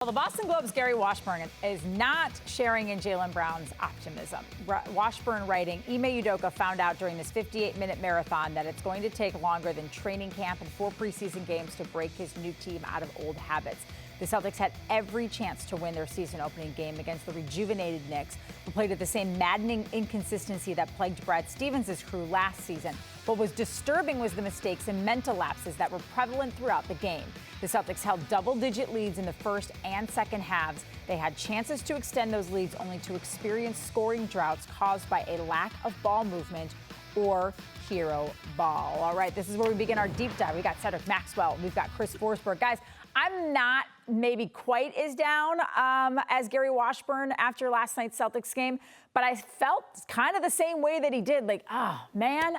Well, the Boston Globe's Gary Washburn is not sharing in Jaylen Brown's optimism. Washburn writing, Ime Udoka found out during this 58-minute marathon that it's going to take longer than training camp and 4 preseason games to break his new team out of old habits. The Celtics had every chance to win their season-opening game against the rejuvenated Knicks, who played at the same maddening inconsistency that plagued Brad Stevens' crew last season. What was disturbing was the mistakes and mental lapses that were prevalent throughout the game. The Celtics held double-digit leads in the first and second halves. They had chances to extend those leads only to experience scoring droughts caused by a lack of ball movement or hero ball. All right, this is where we begin our deep dive. We got Cedric Maxwell. We've got Chris Forsberg. Guys, I'm not maybe quite as down as Gary Washburn after last night's Celtics game, but I felt kind of the same way that he did. Like, oh, man,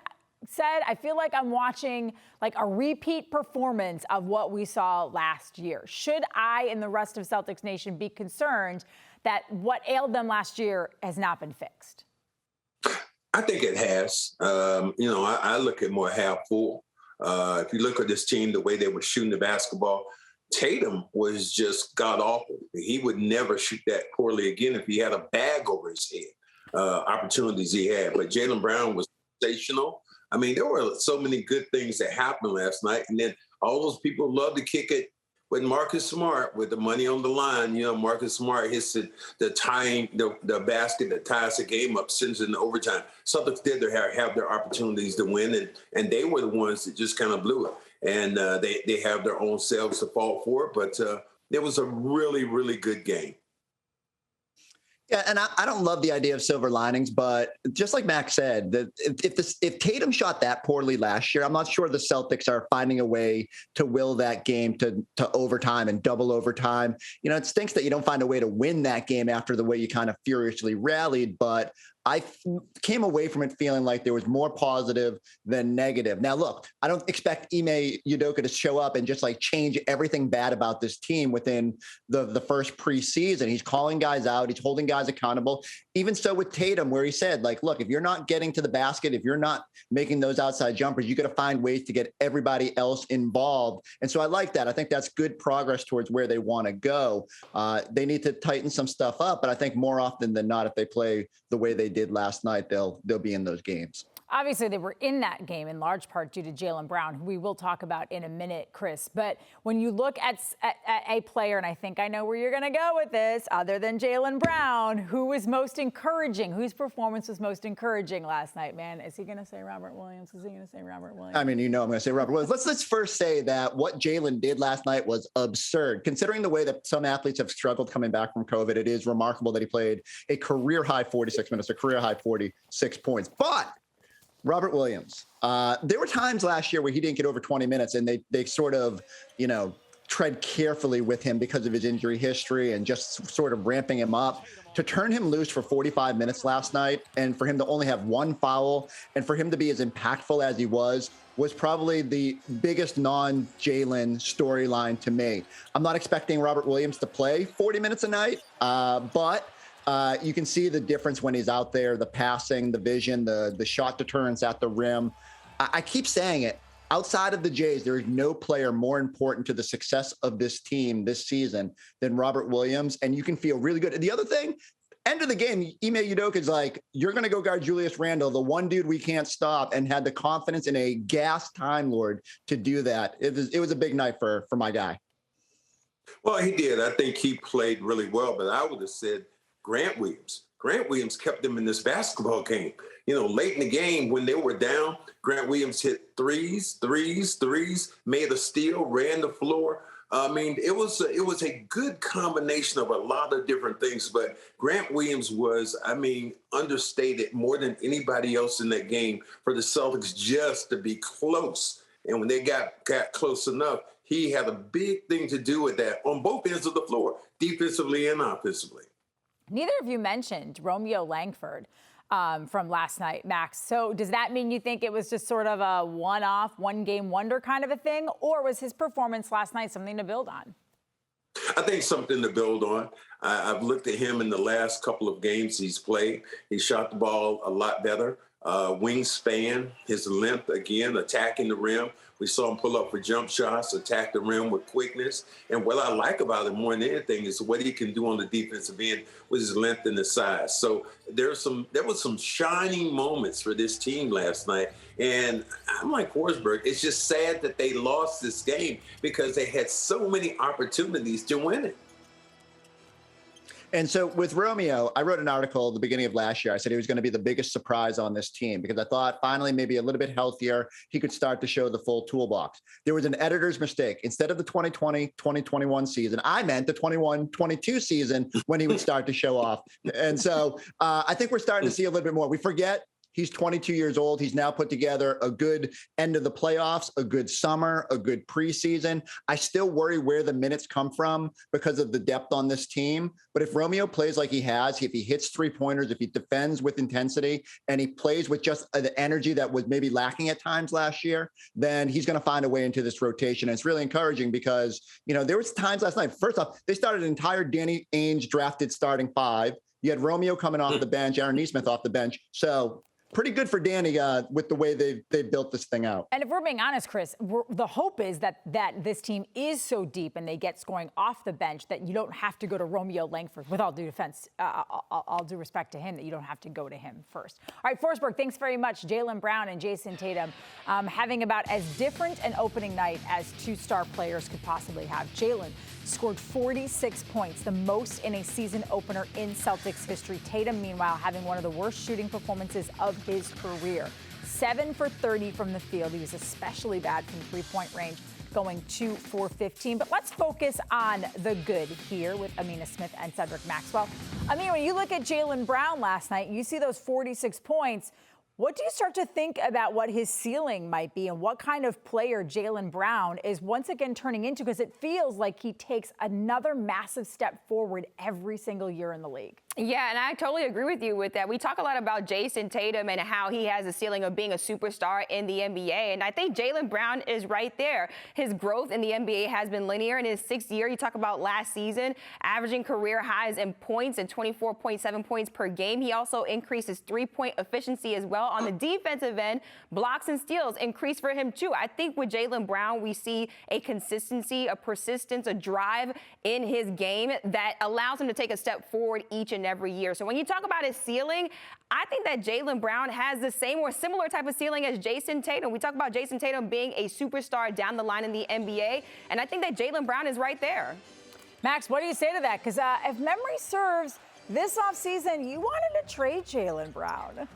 said, I feel like I'm watching like a repeat performance of what we saw last year. Should I and the rest of Celtics Nation be concerned that what ailed them last year has not been fixed? I think it has. I look at more half full. If you look at this team, the way they were shooting the basketball, Tatum was just god-awful. He would never shoot that poorly again if he had a bag over his head, opportunities he had. But Jaylen Brown was sensational. I mean, there were so many good things that happened last night. And then all those people love to kick it with Marcus Smart with the money on the line. You know, Marcus Smart hits the basket that ties the game up, sends it in overtime. Celtics did have their opportunities to win, and they were the ones that just kind of blew it. And they have their own selves to fall for, but it was a really, really good game. Yeah, and I don't love the idea of silver linings, but just like Max said, that if Tatum shot that poorly last year, I'm not sure the Celtics are finding a way to will that game to overtime and double overtime. You know, it stinks that you don't find a way to win that game after the way you kind of furiously rallied, but I came away from it feeling like there was more positive than negative. Now, look, I don't expect Ime Udoka to show up and just like change everything bad about this team within the first preseason. He's calling guys out. He's holding guys accountable. Even so with Tatum, where he said, like, look, if you're not getting to the basket, if you're not making those outside jumpers, you got to find ways to get everybody else involved. And so I like that. I think that's good progress towards where they want to go. They need to tighten some stuff up, but I think more often than not, if they play the way they did last night, they'll be in those games. Obviously, they were in that game in large part due to Jaylen Brown, who we will talk about in a minute, Chris. But when you look at a player, and I think I know where you're going to go with this, other than Jaylen Brown, who was most encouraging, whose performance was most encouraging last night, man? Is he going to say Robert Williams? Is he going to say Robert Williams? I mean, you know I'm going to say Robert Williams. Let's first say that what Jaylen did last night was absurd. Considering the way that some athletes have struggled coming back from COVID, it is remarkable that he played a career-high 46 minutes, a career-high 46 points. But Robert Williams, there were times last year where he didn't get over 20 minutes, and they sort of, tread carefully with him because of his injury history and just sort of ramping him up. To turn him loose for 45 minutes last night and for him to only have one foul and for him to be as impactful as he was probably the biggest non-Jaylen storyline to me. I'm not expecting Robert Williams to play 40 minutes a night, but you can see the difference when he's out there, the passing, the vision, the shot deterrence at the rim. I keep saying it. Outside of the Jays, there is no player more important to the success of this team this season than Robert Williams, and you can feel really good. The other thing, end of the game, Ime Udoka is like, you're going to go guard Julius Randle, the one dude we can't stop, and had the confidence in a gas Time Lord to do that. It was a big night for my guy. Well, he did. I think he played really well, but I would have said Grant Williams. Grant Williams kept them in this basketball game. You know, late in the game when they were down, Grant Williams hit threes, made a steal, ran the floor. I mean, it was a good combination of a lot of different things, but Grant Williams was, understated more than anybody else in that game for the Celtics just to be close. And when they got close enough, he had a big thing to do with that on both ends of the floor, defensively and offensively. Neither of you mentioned Romeo Langford from last night, Max. So does that mean you think it was just sort of a one-off, one-game wonder kind of a thing? Or was his performance last night something to build on? I think something to build on. I've looked at him in the last couple of games he's played. He shot the ball a lot better. wingspan, his length, again, attacking the rim. We saw him pull up for jump shots, attack the rim with quickness. And what I like about him more than anything is what he can do on the defensive end with his length and his size. So there was some shining moments for this team last night. And I'm like Forsberg, it's just sad that they lost this game because they had so many opportunities to win it. And so with Romeo, I wrote an article at the beginning of last year. I said he was going to be the biggest surprise on this team because I thought finally maybe a little bit healthier, he could start to show the full toolbox. There was an editor's mistake. Instead of the 2020-2021 season, I meant the 21-22 season when he would start to show off. And so I think we're starting to see a little bit more. We forget he's 22 years old. He's now put together a good end of the playoffs, a good summer, a good preseason. I still worry where the minutes come from because of the depth on this team. But if Romeo plays like he has, if he hits three-pointers, if he defends with intensity, and he plays with just the energy that was maybe lacking at times last year, then he's going to find a way into this rotation. And it's really encouraging because, there was times last night. First off, they started an entire Danny Ainge drafted starting five. You had Romeo coming off the bench, Aaron Nesmith off the bench. So pretty good for Danny with the way they've built this thing out. And if we're being honest, Chris, the hope is that this team is so deep and they get scoring off the bench that you don't have to go to Romeo Langford. With all due defense, all due respect to him, that you don't have to go to him first. All right, Forsberg, thanks very much. Jaylen Brown and Jayson Tatum having about as different an opening night as two star players could possibly have. Jaylen scored 46 points, the most in a season opener in Celtics history. Tatum, meanwhile, having one of the worst shooting performances of his career. 7 for 30 from the field. He was especially bad from three-point range, going 2 for 15. But let's focus on the good here with Amina Smith and Cedric Maxwell. I mean, when you look at Jaylen Brown last night, you see those 46 points. What do you start to think about what his ceiling might be and what kind of player Jaylen Brown is once again turning into? Because it feels like he takes another massive step forward every single year in the league. Yeah, and I totally agree with you with that. We talk a lot about Jayson Tatum and how he has a ceiling of being a superstar in the NBA. And I think Jaylen Brown is right there. His growth in the NBA has been linear. In his sixth year, you talk about last season, averaging career highs in points and 24.7 points per game. He also increased his three-point efficiency as well. On the defensive end, blocks and steals increased for him too. I think with Jaylen Brown, we see a consistency, a persistence, a drive in his game that allows him to take a step forward each and every year. So when you talk about his ceiling, I think that Jaylen Brown has the same or similar type of ceiling as Jayson Tatum. We talk about Jayson Tatum being a superstar down the line in the NBA, and I think that Jaylen Brown is right there. Max, what do you say to that? Because if memory serves, this offseason, you wanted to trade Jaylen Brown.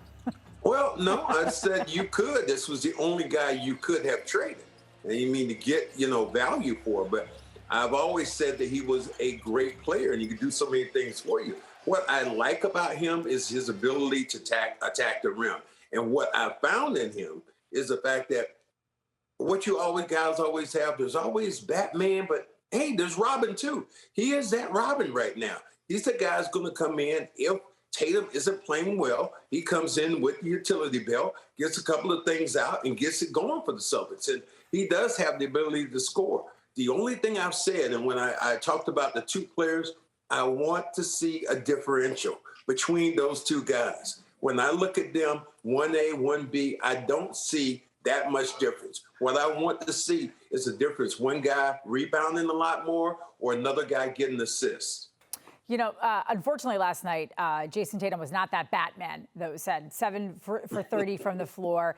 Well, no, I said you could. This was the only guy you could have traded. And you mean to get, value for. But I've always said that he was a great player and he could do so many things for you. What I like about him is his ability to attack the rim. And what I found in him is the fact that what guys always have, there's always Batman, but hey, there's Robin too. He is that Robin right now. He's the guy who's going to come in if Tatum isn't playing well. He comes in with the utility belt, gets a couple of things out, and gets it going for the Celtics. And he does have the ability to score. The only thing I've said, and when I talked about the two players, I want to see a differential between those two guys. When I look at them, 1A, 1B, I don't see that much difference. What I want to see is a difference. One guy rebounding a lot more or another guy getting assists. Unfortunately, last night, Jayson Tatum was not that Batman that was said. 7 for 30 from the floor,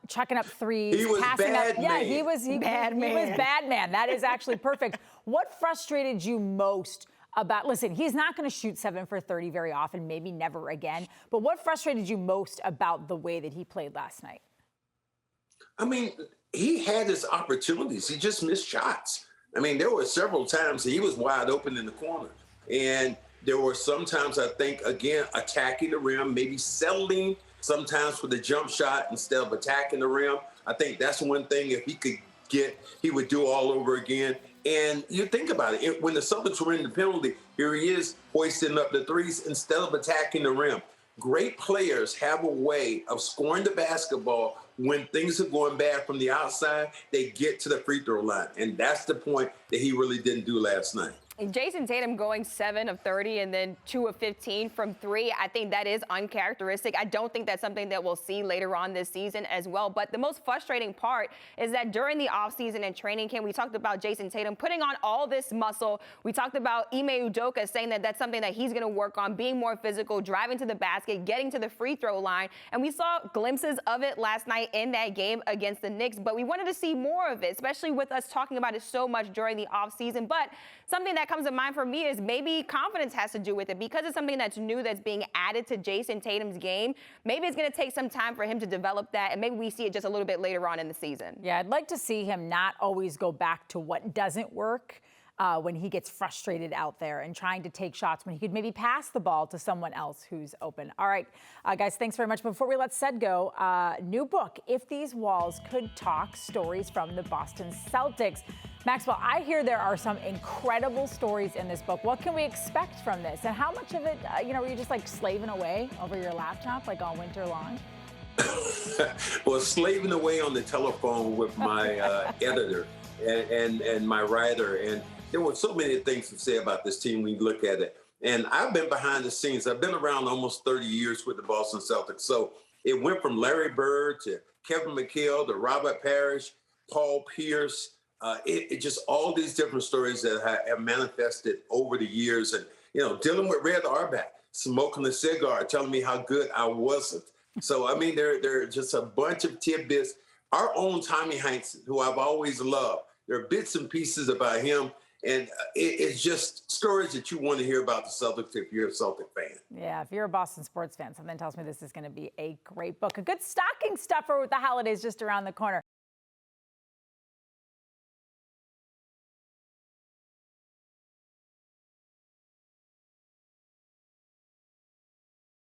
chucking up threes. He was bad man. Yeah, he was bad man. That is actually perfect. What frustrated you most about, listen, he's not going to shoot 7 for 30 very often, maybe never again. But what frustrated you most about the way that he played last night? I mean, he had his opportunities. He just missed shots. I mean, there were several times he was wide open in the corner. And there were sometimes, I think, again, attacking the rim, maybe settling sometimes for the jump shot instead of attacking the rim. I think that's one thing if he could get, he would do all over again. And you think about it, when the Celtics were in the penalty, here he is hoisting up the threes instead of attacking the rim. Great players have a way of scoring the basketball when things are going bad from the outside. They get to the free throw line. And that's the point that he really didn't do last night. Jayson Tatum going 7 of 30 and then 2 of 15 from 3, I think that is uncharacteristic. I don't think that's something that we'll see later on this season as well. But the most frustrating part is that during the offseason and training camp, we talked about Jayson Tatum putting on all this muscle. We talked about Ime Udoka saying that that's something that he's going to work on, being more physical, driving to the basket, getting to the free throw line. And we saw glimpses of it last night in that game against the Knicks. But we wanted to see more of it, especially with us talking about it so much during the offseason. But something that comes to mind for me is maybe confidence has to do with it because it's something that's new that's being added to Jayson Tatum's game. Maybe it's going to take some time for him to develop that, and maybe we see it just a little bit later on in the season. Yeah, I'd like to see him not always go back to what doesn't work when he gets frustrated out there and trying to take shots when he could maybe pass the ball to someone else who's open. All right, guys, thanks very much. Before we let Ced go, new book, If These Walls Could Talk, Stories from the Boston Celtics. Maxwell, I hear there are some incredible stories in this book. What can we expect from this? And how much of it, were you just like slaving away over your laptop like all winter long? Well, slaving away on the telephone with my editor and my writer. And there were so many things to say about this team when you look at it. And I've been behind the scenes. I've been around almost 30 years with the Boston Celtics. So it went from Larry Bird to Kevin McHale to Robert Parrish, Paul Pierce. It just all these different stories that have manifested over the years. And, dealing with Red Auerbach, smoking a cigar, telling me how good I wasn't. So, I mean, there are just a bunch of tidbits. Our own Tommy Hanks, who I've always loved, there are bits and pieces about him. And it's just stories that you want to hear about the Celtics if you're a Celtic fan. Yeah, if you're a Boston sports fan, something tells me this is going to be a great book. A good stocking stuffer with the holidays just around the corner.